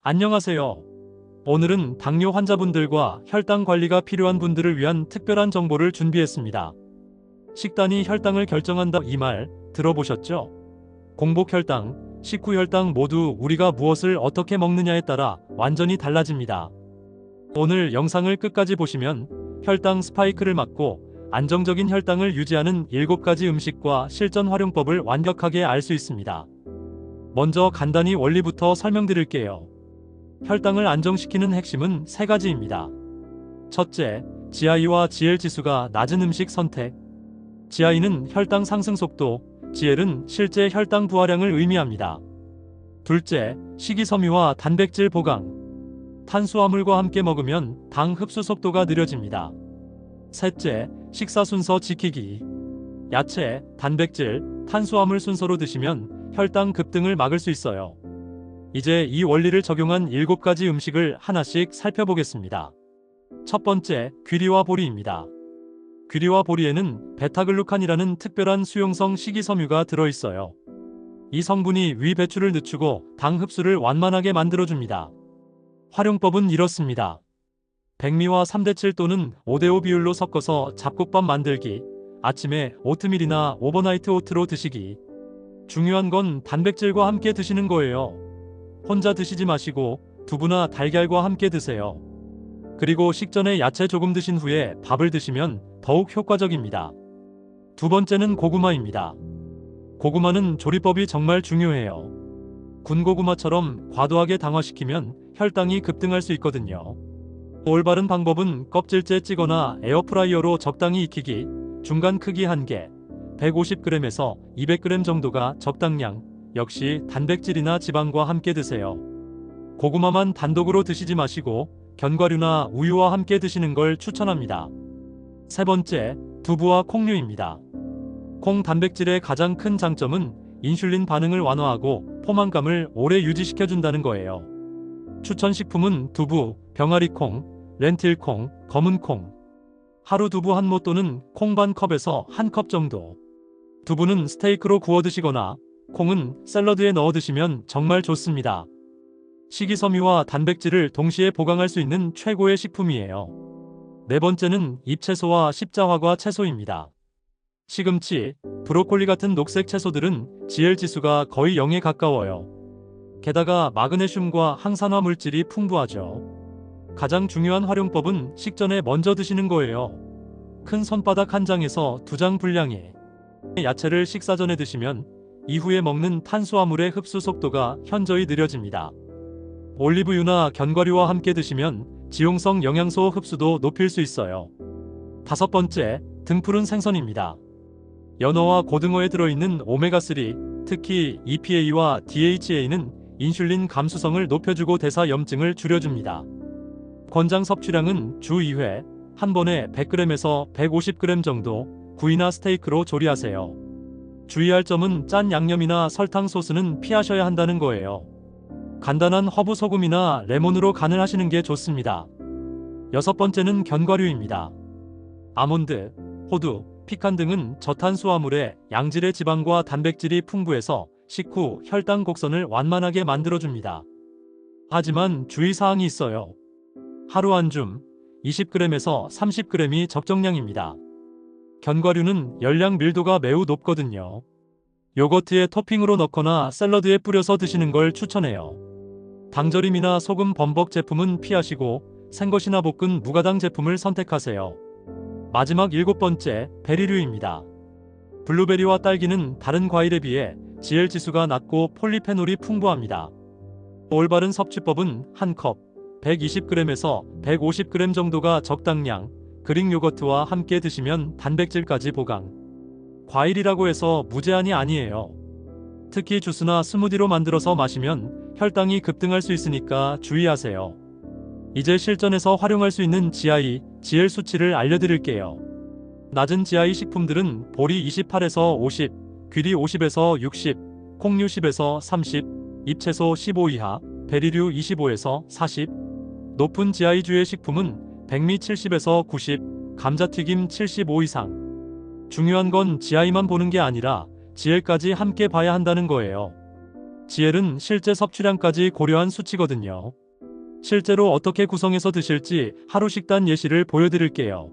안녕하세요. 오늘은 당뇨 환자분들과 혈당 관리가 필요한 분들을 위한 특별한 정보를 준비했습니다. 식단이 혈당을 결정한다 이 말 들어보셨죠? 공복 혈당, 식후 혈당 모두 우리가 무엇을 어떻게 먹느냐에 따라 완전히 달라집니다. 오늘 영상을 끝까지 보시면 혈당 스파이크를 막고 안정적인 혈당을 유지하는 7가지 음식과 실전 활용법을 완벽하게 알 수 있습니다. 먼저 간단히 원리부터 설명드릴게요. 혈당을 안정시키는 핵심은 3가지입니다. 첫째, GI와 GL 지수가 낮은 음식 선택. GI는 혈당 상승 속도, GL은 실제 혈당 부하량을 의미합니다. 둘째, 식이섬유와 단백질 보강. 탄수화물과 함께 먹으면 당 흡수 속도가 느려집니다. 셋째, 식사 순서 지키기. 야채, 단백질, 탄수화물 순서로 드시면 혈당 급등을 막을 수 있어요. 이제 이 원리를 적용한 7가지 음식을 하나씩 살펴보겠습니다. 첫 번째, 귀리와 보리입니다. 귀리와 보리에는 베타글루칸이라는 특별한 수용성 식이섬유가 들어있어요. 이 성분이 위 배출을 늦추고 당 흡수를 완만하게 만들어줍니다. 활용법은 이렇습니다. 백미와 3대7 또는 5대5 비율로 섞어서 잡곡밥 만들기, 아침에 오트밀이나 오버나이트 오트로 드시기. 중요한 건 단백질과 함께 드시는 거예요. 혼자 드시지 마시고 두부나 달걀과 함께 드세요. 그리고 식전에 야채 조금 드신 후에 밥을 드시면 더욱 효과적입니다. 두 번째는 고구마입니다. 고구마는 조리법이 정말 중요해요. 군고구마처럼 과도하게 당화시키면 혈당이 급등할 수 있거든요. 올바른 방법은 껍질째 찌거나 에어프라이어로 적당히 익히기, 중간 크기 1개, 150g에서 200g 정도가 적당량. 역시 단백질이나 지방과 함께 드세요. 고구마만 단독으로 드시지 마시고 견과류나 우유와 함께 드시는 걸 추천합니다. 세 번째, 두부와 콩류입니다. 콩 단백질의 가장 큰 장점은 인슐린 반응을 완화하고 포만감을 오래 유지시켜준다는 거예요. 추천 식품은 두부, 병아리콩, 렌틸콩, 검은콩. 하루 두부 한 모 또는 콩 반 컵에서 1컵 정도. 두부는 스테이크로 구워 드시거나 콩은 샐러드에 넣어 드시면 정말 좋습니다. 식이섬유와 단백질을 동시에 보강할 수 있는 최고의 식품이에요. 네 번째는 잎채소와 십자화과 채소입니다. 시금치, 브로콜리 같은 녹색 채소들은 GL 지수가 거의 0에 가까워요. 게다가 마그네슘과 항산화 물질이 풍부하죠. 가장 중요한 활용법은 식전에 먼저 드시는 거예요. 큰 손바닥 한 장에서 2장 분량의 야채를 식사 전에 드시면 이후에 먹는 탄수화물의 흡수 속도가 현저히 느려집니다. 올리브유나 견과류와 함께 드시면 지용성 영양소 흡수도 높일 수 있어요. 다섯 번째, 등푸른 생선입니다. 연어와 고등어에 들어있는 오메가3, 특히 EPA와 DHA는 인슐린 감수성을 높여주고 대사염증을 줄여줍니다. 권장 섭취량은 주 2회, 한 번에 100g에서 150g 정도, 구이나 스테이크로 조리하세요. 주의할 점은 짠 양념이나 설탕 소스는 피하셔야 한다는 거예요. 간단한 허브 소금이나 레몬으로 간을 하시는 게 좋습니다. 여섯 번째는 견과류입니다. 아몬드, 호두, 피칸 등은 저탄수화물에 양질의 지방과 단백질이 풍부해서 식후 혈당 곡선을 완만하게 만들어줍니다. 하지만 주의사항이 있어요. 하루 한 줌, 20g에서 30g이 적정량입니다. 견과류는 열량 밀도가 매우 높거든요. 요거트에 토핑으로 넣거나 샐러드에 뿌려서 드시는 걸 추천해요. 당절임이나 소금 범벅 제품은 피하시고 생것이나 볶은 무가당 제품을 선택하세요. 마지막 7번째, 베리류입니다. 블루베리와 딸기는 다른 과일에 비해 GL 지수가 낮고 폴리페놀이 풍부합니다. 올바른 섭취법은 1컵, 120g에서 150g 정도가 적당량, 그릭 요거트와 함께 드시면 단백질까지 보강. 과일이라고 해서 무제한이 아니에요. 특히 주스나 스무디로 만들어서 마시면 혈당이 급등할 수 있으니까 주의하세요. 이제 실전에서 활용할 수 있는 GI, GL 수치를 알려드릴게요. 낮은 GI 식품들은 보리 28에서 50, 귀리 50에서 60, 콩류 10에서 30, 잎채소 15 이하, 베리류 25에서 40. 높은 GI주의 식품은 백미 70에서 90, 감자튀김 75 이상. 중요한 건 GI만 보는 게 아니라 GL까지 함께 봐야 한다는 거예요. GL은 실제 섭취량까지 고려한 수치거든요. 실제로 어떻게 구성해서 드실지 하루 식단 예시를 보여드릴게요.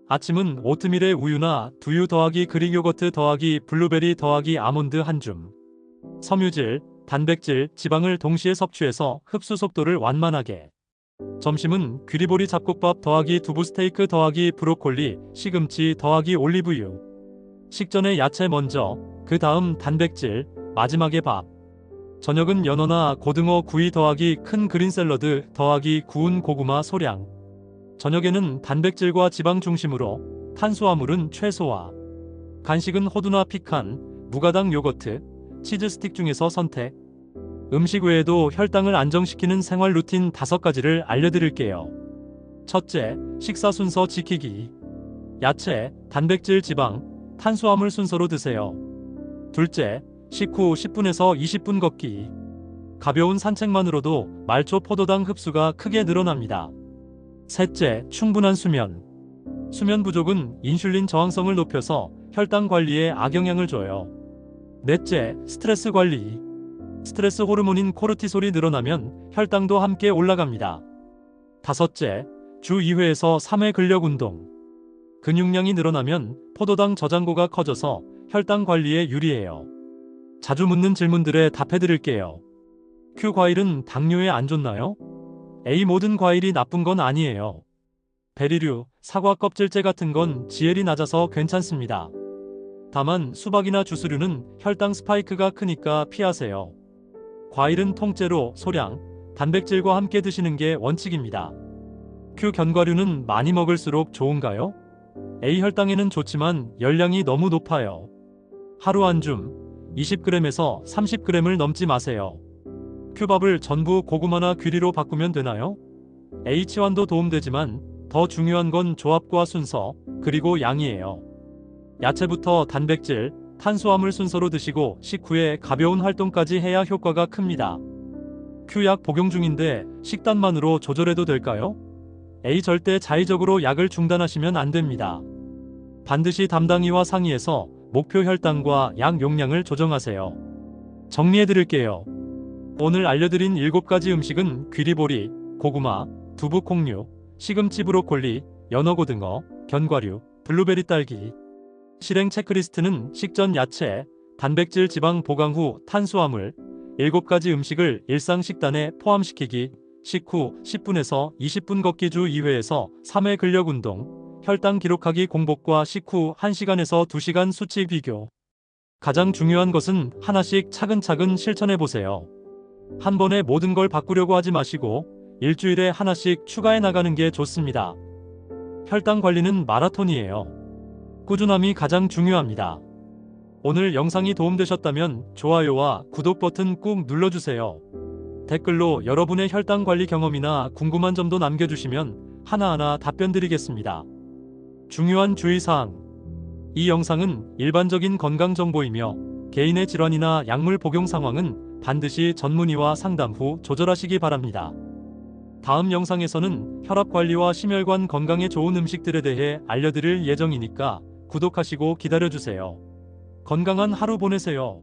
아침은 오트밀에 우유나 두유 더하기 그릭 요거트 더하기 블루베리 더하기 아몬드 한 줌. 섬유질, 단백질, 지방을 동시에 섭취해서 흡수 속도를 완만하게. 점심은 귀리보리 잡곡밥 더하기 두부 스테이크 더하기 브로콜리, 시금치 더하기 올리브유. 식전에 야채 먼저, 그 다음 단백질, 마지막에 밥. 저녁은 연어나 고등어 구이 더하기 큰 그린 샐러드 더하기 구운 고구마 소량. 저녁에는 단백질과 지방 중심으로 탄수화물은 최소화. 간식은 호두나 피칸, 무가당 요거트, 치즈 스틱 중에서 선택. 음식 외에도 혈당을 안정시키는 생활 루틴 5가지를 알려드릴게요. 첫째, 식사 순서 지키기. 야채, 단백질, 지방, 탄수화물 순서로 드세요. 둘째, 식후 10분에서 20분 걷기. 가벼운 산책만으로도 말초 포도당 흡수가 크게 늘어납니다. 셋째, 충분한 수면. 수면 부족은 인슐린 저항성을 높여서 혈당 관리에 악영향을 줘요. 넷째, 스트레스 관리. 스트레스 호르몬인 코르티솔이 늘어나면 혈당도 함께 올라갑니다. 다섯째, 주 2회에서 3회 근력 운동. 근육량이 늘어나면 포도당 저장고가 커져서 혈당 관리에 유리해요. 자주 묻는 질문들에 답해드릴게요. Q 과일은 당뇨에 안 좋나요? A 모든 과일이 나쁜 건 아니에요. 베리류, 사과 껍질째 같은 건 GL이 낮아서 괜찮습니다. 다만 수박이나 주스류는 혈당 스파이크가 크니까 피하세요. 과일은 통째로 소량, 단백질과 함께 드시는 게 원칙입니다. Q 견과류는 많이 먹을수록 좋은가요? A 혈당에는 좋지만 열량이 너무 높아요. 하루 한 줌, 20g에서 30g을 넘지 마세요. Q밥을 전부 고구마나 귀리로 바꾸면 되나요? H1도 도움되지만 더 중요한 건 조합과 순서, 그리고 양이에요. 야채부터 단백질, 탄수화물 순서로 드시고 식후에 가벼운 활동까지 해야 효과가 큽니다. Q약 복용 중인데 식단만으로 조절해도 될까요? A 절대 자의적으로 약을 중단하시면 안 됩니다. 반드시 담당의와 상의해서 목표 혈당과 약 용량을 조정하세요. 정리해드릴게요. 오늘 알려드린 7가지 음식은 귀리보리, 고구마, 두부 콩류, 시금치 브로콜리, 연어 고등어, 견과류, 블루베리 딸기. 실행 체크리스트는 식전 야채, 단백질 지방 보강 후 탄수화물, 7가지 음식을 일상 식단에 포함시키기, 식후 10분에서 20분 걷기 주 2회에서 3회 근력 운동, 혈당 기록하기 공복과 식후 1시간에서 2시간 수치 비교. 가장 중요한 것은 하나씩 차근차근 실천해보세요. 한 번에 모든 걸 바꾸려고 하지 마시고 일주일에 하나씩 추가해 나가는 게 좋습니다. 혈당 관리는 마라톤이에요. 꾸준함이 가장 중요합니다. 오늘 영상이 도움되셨다면 좋아요와 구독 버튼 꾹 눌러주세요. 댓글로 여러분의 혈당 관리 경험이나 궁금한 점도 남겨주시면 하나하나 답변 드리겠습니다. 중요한 주의사항. 이 영상은 일반적인 건강 정보이며 개인의 질환이나 약물 복용 상황은 반드시 전문의와 상담 후 조절하시기 바랍니다. 다음 영상에서는 혈압 관리와 심혈관 건강에 좋은 음식들에 대해 알려드릴 예정이니까 구독하시고 기다려주세요. 건강한 하루 보내세요.